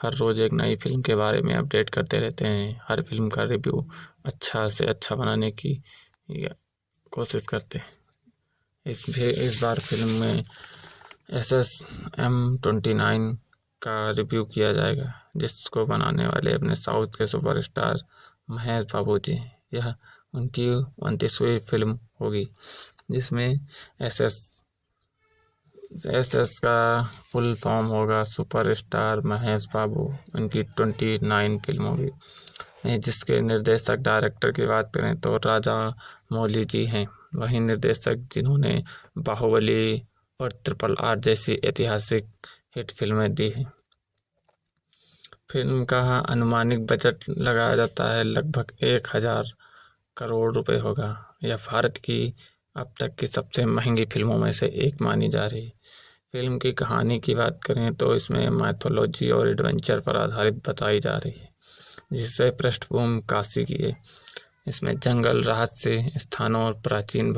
हर रोज़ एक नई फिल्म के बारे में अपडेट करते रहते हैं। हर फिल्म का रिव्यू अच्छा से अच्छा बनाने की कोशिश करते हैं। इस बार फिल्म में SSM-29 का रिव्यू किया जाएगा, जिसको बनाने वाले अपने साउथ के सुपरस्टार महेश बाबू जी। यह उनकी 29वीं फिल्म होगी, जिसमें एस का फुल फॉर्म होगा सुपरस्टार महेश बाबू। उनकी 29 फिल्म होगी। जिसके निर्देशक डायरेक्टर की बात करें तो राजा मौली जी हैं। वही निर्देशक जिन्होंने बाहुबली और RRR जैसी ऐतिहासिक हिट फिल्में दी हैं। फिल्म का अनुमानिक बजट लगाया जाता है लगभग 1000 करोड़ रुपए होगा। यह भारत की अब तक की सबसे महंगी फिल्मों में से एक मानी जा रही। फिल्म की कहानी की बात करें तो इसमें माइथोलॉजी और एडवेंचर पर आधारित बताई जा रही है, जिससे पृष्ठभूमि काशी की है। इसमें जंगल, रहस्य स्थानों और प्राचीन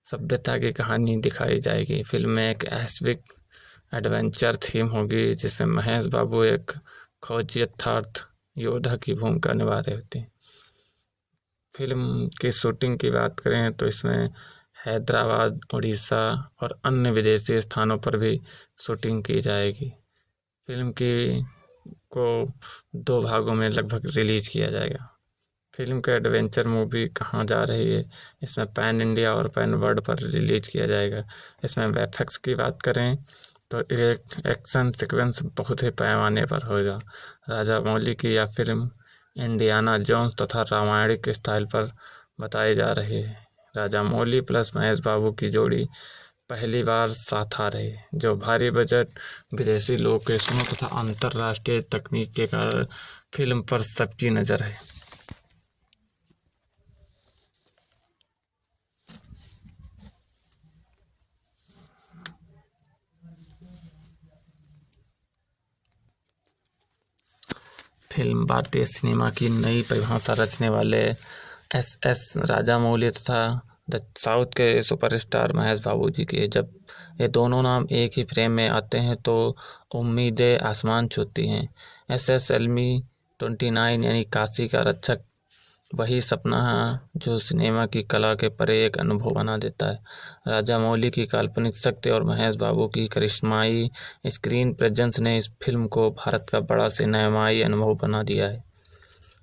सभ्यता की कहानी दिखाई जाएगी। फिल्म में एक एस्पिक एडवेंचर थीम होगी, जिसमें महेश बाबू एक खोजी अर्थात योद्धा की भूमिका निभा रहे होते हैं। फिल्म की शूटिंग की बात करें तो इसमें हैदराबाद, उड़ीसा और अन्य विदेशी स्थानों पर भी शूटिंग की जाएगी। फिल्म को 2 भागों में लगभग रिलीज किया जाएगा। फिल्म का एडवेंचर मूवी कहाँ जा रही है, इसमें पैन इंडिया और पैन वर्ल्ड पर रिलीज किया जाएगा। इसमें वीएफएक्स की बात करें तो एक एक्शन सीक्वेंस बहुत ही पैमाने पर होगा। राजा मौली की यह फिल्म इंडियाना जोन्स तथा रामायणिक स्टाइल पर बताई जा रही है। राजा मौली प्लस महेश बाबू की जोड़ी पहली बार साथ आ रही, जो भारी बजट, विदेशी लोकेशनों तथा अंतर्राष्ट्रीय तकनीक के कारण फिल्म पर सबकी नज़र है। फिल्म भारतीय सिनेमा की नई परिभाषा रचने वाले SS राजामौली तथा साउथ के सुपरस्टार महेश बाबू जी के जब ये दोनों नाम एक ही फ्रेम में आते हैं तो उम्मीदें आसमान छूती हैं। SSM-29 यानी काशी का रक्षक वही सपना है जो सिनेमा की कला के परे एक अनुभव बना देता है। राजा मौली की काल्पनिक शक्ति और महेश बाबू की करिश्माई स्क्रीन प्रेजेंस ने इस फिल्म को भारत का बड़ा सिनेमाई अनुभव बना दिया है।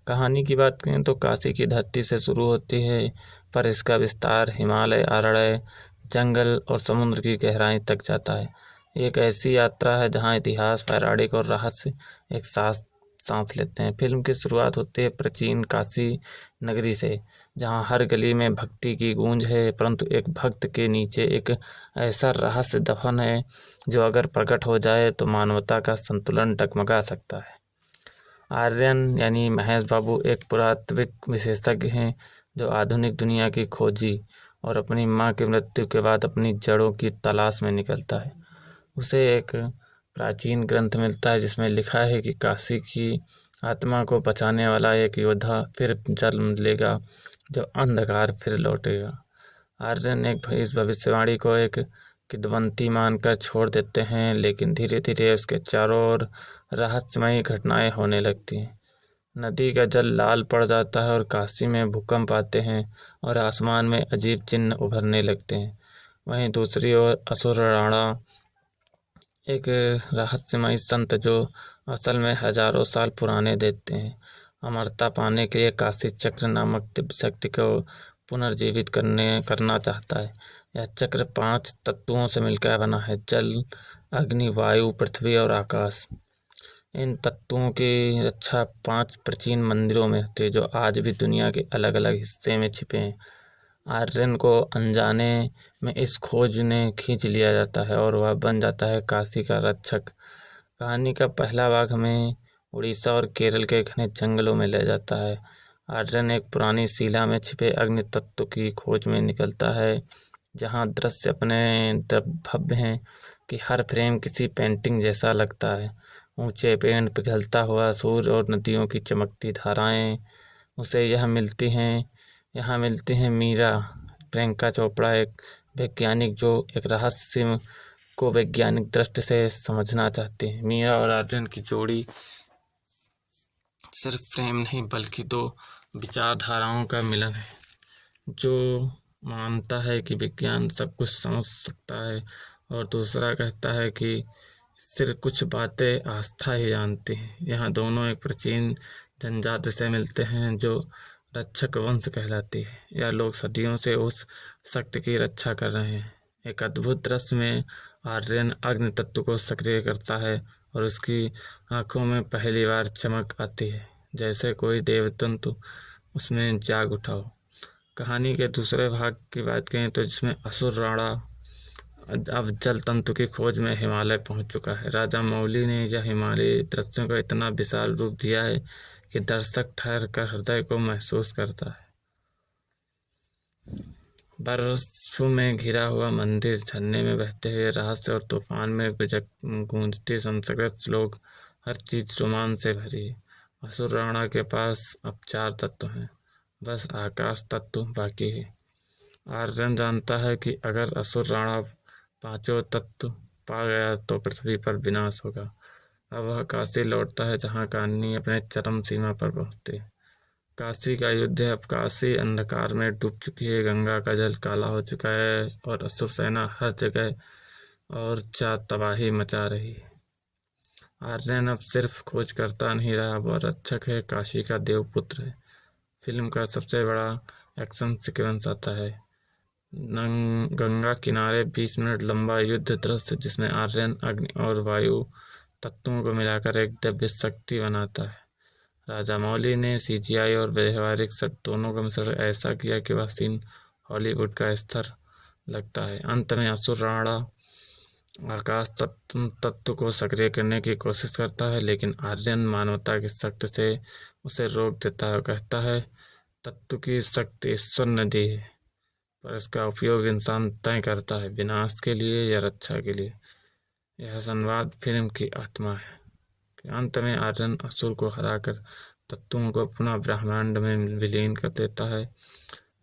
कहानी की बात करें तो काशी की धरती से शुरू होती है, पर इसका विस्तार हिमालय, अरण्य, जंगल और समुद्र की गहराई तक जाता है। एक ऐसी यात्रा है जहां इतिहास, पौराणिक और रहस्य एक साथ सांस लेते हैं। फिल्म की शुरुआत होती है प्राचीन काशी नगरी से, जहां हर गली में भक्ति की गूंज है, परंतु एक भक्त के नीचे एक ऐसा रहस्य दफन है जो अगर प्रकट हो जाए तो मानवता का संतुलन डगमगा सकता है। आर्यन यानी महेश बाबू एक पुरातत्विक विशेषज्ञ हैं जो आधुनिक दुनिया की खोजी और अपनी मां की मृत्यु के बाद अपनी जड़ों की तलाश में निकलता है। उसे एक प्राचीन ग्रंथ मिलता है जिसमें लिखा है कि काशी की आत्मा को बचाने वाला एक योद्धा फिर जन्म लेगा, जो अंधकार फिर लौटेगा। आर्यन इस भविष्यवाणी को एक किंवदंती मानकर छोड़ देते हैं, लेकिन धीरे धीरे उसके चारों ओर रहस्यमयी घटनाएं होने लगती हैं। नदी का जल लाल पड़ जाता है और काशी में भूकंप आते हैं और आसमान में अजीब चिन्ह उभरने लगते हैं। वहीं दूसरी ओर असुर राणा, एक रहस्यमयी संत जो असल में हजारों साल पुराने देते हैं, अमरता पाने के लिए काशी चक्र नामक दिव्य शक्ति को पुनर्जीवित करना चाहता है। यह चक्र 5 तत्वों से मिलकर बना है: जल, अग्नि, वायु, पृथ्वी और आकाश। इन तत्वों की रक्षा 5 प्राचीन मंदिरों में होती है, जो आज भी दुनिया के अलग अलग हिस्से में छिपे हैं। आर्यन को अनजाने में इस खोज ने खींच लिया जाता है और वह बन जाता है काशी का रक्षक। कहानी का पहला भाग हमें उड़ीसा और केरल के घने जंगलों में ले जाता है। आर्यन एक पुरानी शिला में छिपे अग्नि तत्व की खोज में निकलता है, जहां दृश्य अपने भव्य हैं कि हर फ्रेम किसी पेंटिंग जैसा लगता है। ऊंचे पेड़, पिघलता हुआ सूर्य और नदियों की चमकती धाराएं उसे यहाँ मिलती हैं मीरा, प्रियंका चोपड़ा एक वैज्ञानिक जो एक रहस्य को वैज्ञानिक दृष्टि से समझना चाहते हैं। मीरा और आर्यन की जोड़ी सिर्फ प्रेम नहीं बल्कि दो विचारधाराओं का मिलन है, जो मानता है कि विज्ञान सब कुछ समझ सकता है और दूसरा कहता है कि सिर्फ कुछ बातें आस्था ही जानती हैं। यहाँ दोनों एक प्राचीन जनजाति से मिलते हैं जो रक्षक वंश कहलाती है। यह लोग सदियों से उस शक्ति की रक्षा कर रहे हैं। एक अद्भुत दृश्य में आर्यन अग्नि तत्व को सक्रिय करता है और उसकी आंखों में पहली बार चमक आती है, जैसे कोई देवतंतु उसमें जाग उठा हो। कहानी के दूसरे भाग की बात करें तो जिसमें असुर राणा अब जल तंतु की खोज में हिमालय पहुंच चुका है। राजा मौली ने यह हिमालयी दृश्यों का इतना विशाल रूप दिया है कि दर्शक ठहर कर हृदय को महसूस करता है। बर्फ में घिरा हुआ मंदिर, झरने में बहते हुए रहस्य और तूफान में गूंजती संस्कृत श्लोक, हर चीज रोमांच से भरी है। असुर राणा के पास अब 4 तत्व हैं, बस आकाश तत्व बाकी है। आर्यन जानता है कि अगर असुर राणा 5 तत्व पा गया तो पृथ्वी पर विनाश होगा। अब वह काशी लौटता है जहाँ कहानी अपने चरम सीमा पर पहुँचती है। काशी का युद्ध है। अब काशी अंधकार में डूब चुकी है, गंगा का जल काला हो चुका है और असुर सेना हर जगह और तबाही मचा रही है। आर्यन अब सिर्फ खोज करता नहीं रहा, वह रक्षक है, काशी का देवपुत्र है। फिल्म का सबसे बड़ा एक्शन सीक्वेंस आता है। गंगा किनारे 20 मिनट लंबा युद्ध दृश्य जिसमें आर्यन अग्नि और वायु तत्वों को मिलाकर एक दिव्य शक्ति बनाता है। राजा मौली ने CGI और व्यवहारिक सेट दोनों का मिश्रण ऐसा किया कि वह सीन हॉलीवुड का स्तर लगता है। अंत में असुर राणा आकाश तत्व को सक्रिय करने की कोशिश करता है, लेकिन आर्यन मानवता की शक्ति से उसे रोक देता है और कहता है तत्व की शक्ति ईश्वर ने दी है, पर इसका उपयोग इंसान तय करता है, विनाश के लिए या रक्षा के लिए। यह संवाद फिल्म की आत्मा है। अंत में आर्यन असुर को हराकर तत्वों को पुनः ब्रह्मांड में विलीन कर देता है।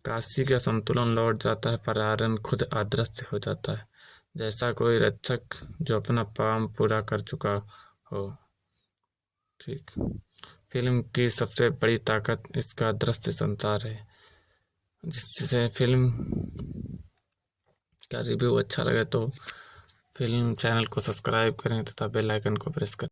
काशी का संतुलन लौट जाता है, पर आर्यन खुद अदृश्य हो जाता है, जैसा कोई रक्षक जो अपना काम पूरा कर चुका हो। ठीक, फिल्म की सबसे बड़ी ताकत इसका दृश्य संचार है। जिससे फिल्म का रिव्यू अच्छा लगे तो फिल्म चैनल को सब्सक्राइब करें तथा बेल आइकन को प्रेस करें।